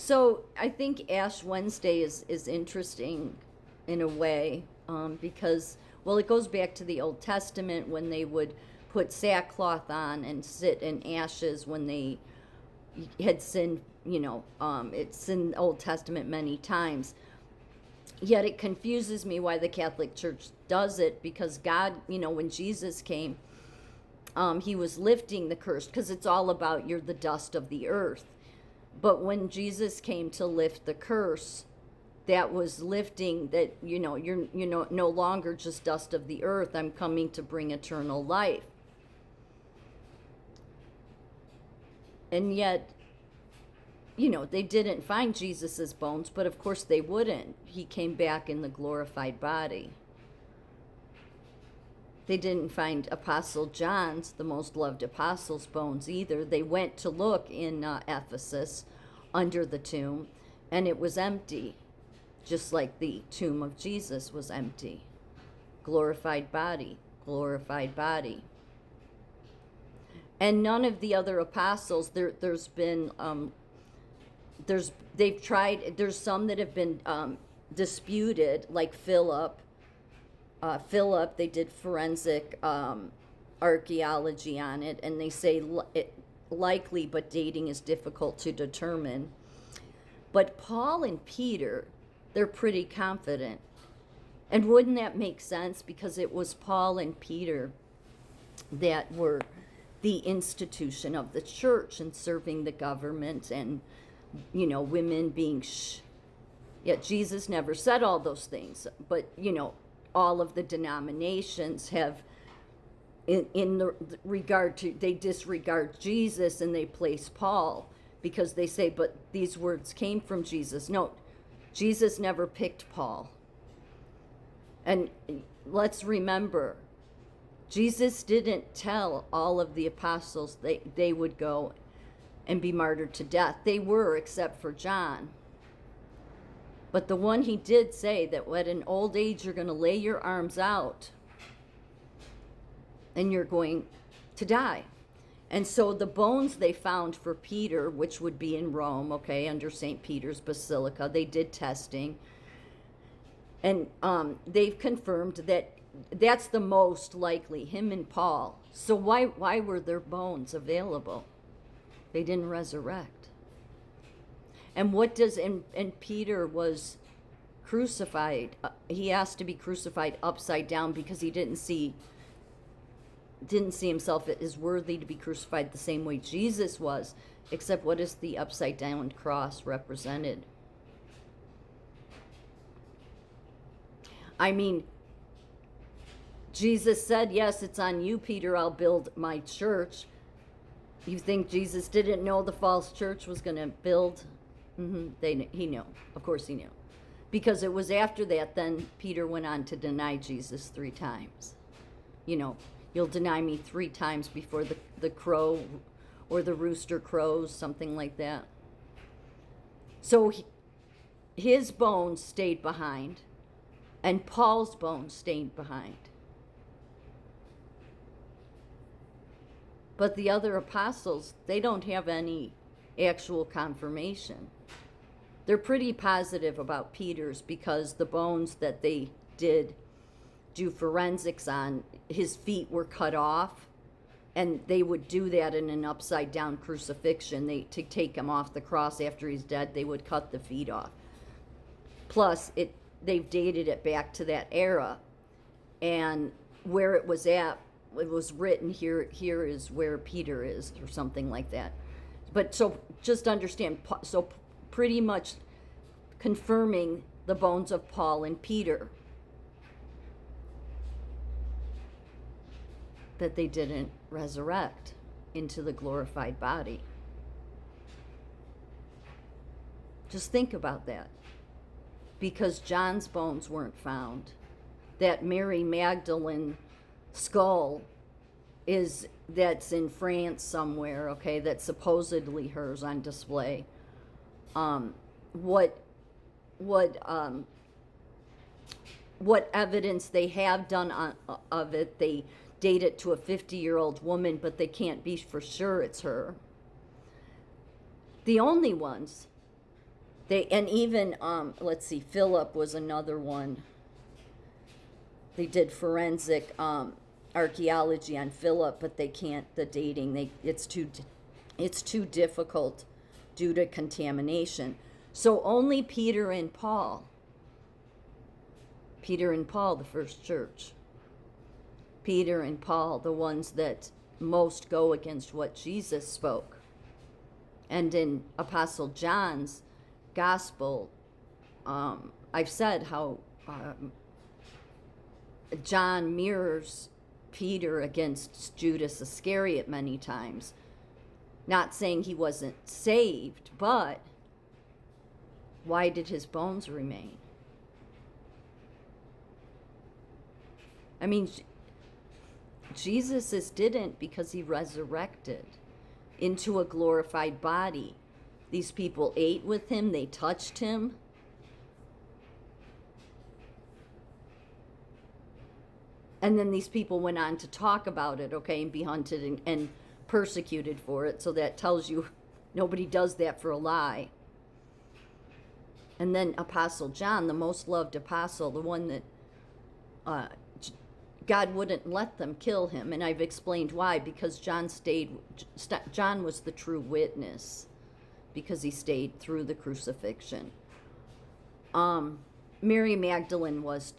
So I think Ash Wednesday is interesting in a way, because, well, it goes back to the Old Testament when they would put sackcloth on and sit in ashes when they had sinned. It's in the Old Testament many times. Yet it confuses me why the Catholic Church does it, because God, when Jesus came, he was lifting the curse, because it's all about you're the dust of the earth. But when Jesus came to lift the curse, that was lifting that, you're no longer just dust of the earth. I'm coming to bring eternal life. And yet, they didn't find Jesus's bones, but of course they wouldn't. He came back in the glorified body. They didn't find Apostle John's, the most loved apostle's, bones either. They went to look in Ephesus under the tomb, and it was empty, just like the tomb of Jesus was empty. Glorified body, glorified body. And none of the other apostles, there's been, they've tried, there's some that have been disputed, like Philip. They did forensic archaeology on it, and they say it likely, but dating is difficult to determine. But Paul and Peter, they're pretty confident. And wouldn't that make sense? Because it was Paul and Peter that were the institution of the church and serving the government, and, women being Yet Jesus never said all those things. But, all of the denominations have, in the regard to, they disregard Jesus and they place Paul, because they say, but these words came from Jesus. No, Jesus never picked Paul. And let's remember, Jesus didn't tell all of the apostles they would go and be martyred to death. They were, except for John. But the one he did say that at an old age you're going to lay your arms out and you're going to die. And so the bones they found for Peter, which would be in Rome, under St. Peter's Basilica, they did testing. And they've confirmed that that's the most likely, him and Paul. So why were their bones available? They didn't resurrect. And and Peter was crucified. He asked to be crucified upside down because he didn't see himself as worthy to be crucified the same way Jesus was. Except, what is the upside down cross represented? I mean, Jesus said, yes, it's on you, Peter, I'll build my church. You think Jesus didn't know the false church was going to build? He knew. Of course he knew. Because it was after that, then Peter went on to deny Jesus 3 times. You'll deny me 3 times before the crow or the rooster crows, something like that. So his bones stayed behind, and Paul's bones stayed behind. But the other apostles, they don't have any actual confirmation. They're pretty positive about Peter's, because the bones that they did do forensics on, his feet were cut off, and they would do that in an upside down crucifixion. To take him off the cross after he's dead, they would cut the feet off. Plus, they've dated it back to that era, and where it was at, it was written here is where Peter is, or something like that. But so just understand, so pretty much confirming the bones of Paul and Peter, that they didn't resurrect into the glorified body. Just think about that. Because John's bones weren't found. That Mary Magdalene skull that's in France somewhere, that's supposedly hers on display. What evidence they have done of it, they date it to a 50-year-old woman, but they can't be for sure it's her. The only ones And even let's see, Philip was another one. They did forensic archaeology on Philip, but they can't, the dating, it's too difficult due to contamination. So only Peter and Paul, the first church, Peter and Paul, the ones that most go against what Jesus spoke. And in Apostle John's gospel, I've said how John mirrors Peter against Judas Iscariot many times. Not saying he wasn't saved, but why did his bones remain? I mean, Jesus didn't, because he resurrected into a glorified body. These people ate with him, they touched him. And then these people went on to talk about it, okay, and be hunted and persecuted for it. So that tells you nobody does that for a lie. And then Apostle John, the most loved apostle, the one that God wouldn't let them kill him. And I've explained why, because John was the true witness, because he stayed through the crucifixion. Mary Magdalene was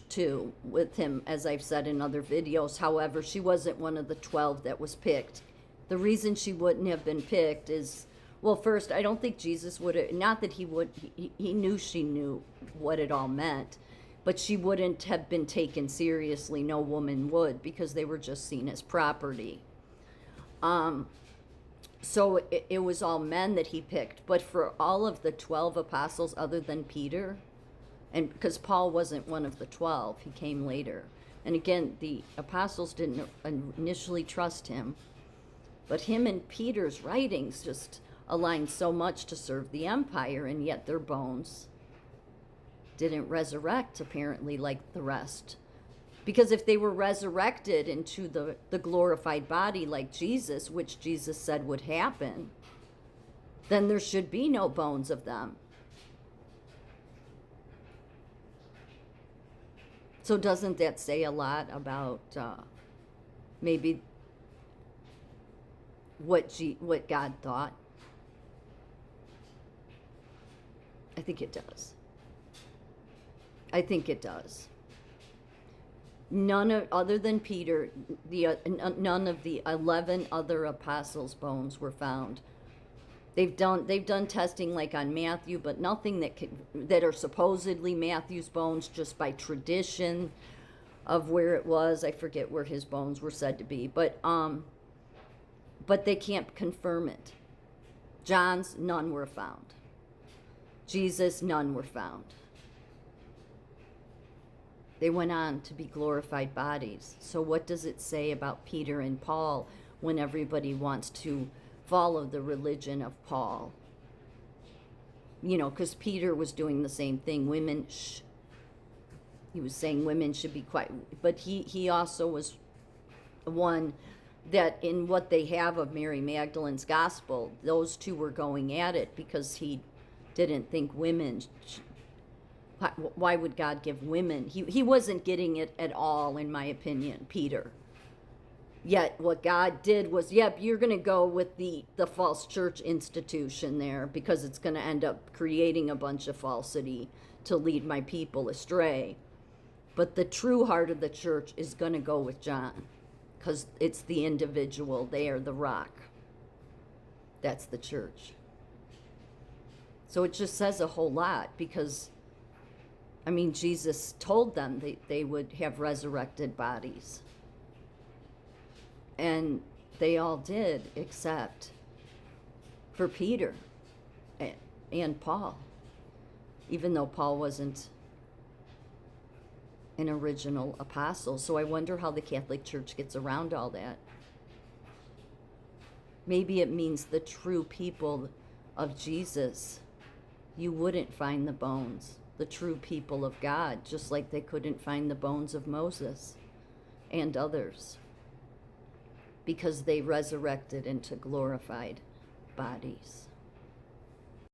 too, with him, as I've said in other videos. However, she wasn't one of the 12 that was picked. The reason she wouldn't have been picked is, well, first, I don't think Jesus would have, not that he would, he knew she knew what it all meant, but she wouldn't have been taken seriously. No woman would, because they were just seen as property. So it was all men that he picked. But for all of the 12 apostles other than Peter, and because Paul wasn't one of the 12, he came later. And again, the apostles didn't initially trust him, but him and Peter's writings just aligned so much to serve the empire, and yet their bones didn't resurrect, apparently, like the rest. Because if they were resurrected into the glorified body like Jesus, which Jesus said would happen, then there should be no bones of them. So doesn't that say a lot about maybe what God thought? I think it does. I think it does. Other than Peter, none of the 11 other apostles' bones were found. They've done testing like on Matthew, but nothing that are supposedly Matthew's bones, just by tradition of where it was. I forget where his bones were said to be, but they can't confirm it. John's, none were found. Jesus, none were found. They went on to be glorified bodies. So what does it say about Peter and Paul when everybody wants to follow the religion of Paul? You know, because Peter was doing the same thing. Women, shh. He was saying women should be quiet. But he also was one that in what they have of Mary Magdalene's gospel, those two were going at it because he didn't think women why would God give women? He wasn't getting it at all, in my opinion, Peter. Yet what God did was, yep, you're going to go with the false church institution there, because it's going to end up creating a bunch of falsity to lead my people astray. But the true heart of the church is going to go with John, because it's the individual. They are the rock. That's the church. So it just says a whole lot, because I mean, Jesus told them they would have resurrected bodies. And they all did, except for Peter and Paul, even though Paul wasn't an original apostle. So I wonder how the Catholic Church gets around all that. Maybe it means the true people of Jesus, you wouldn't find the bones. The true people of God, just like they couldn't find the bones of Moses and others, because they resurrected into glorified bodies.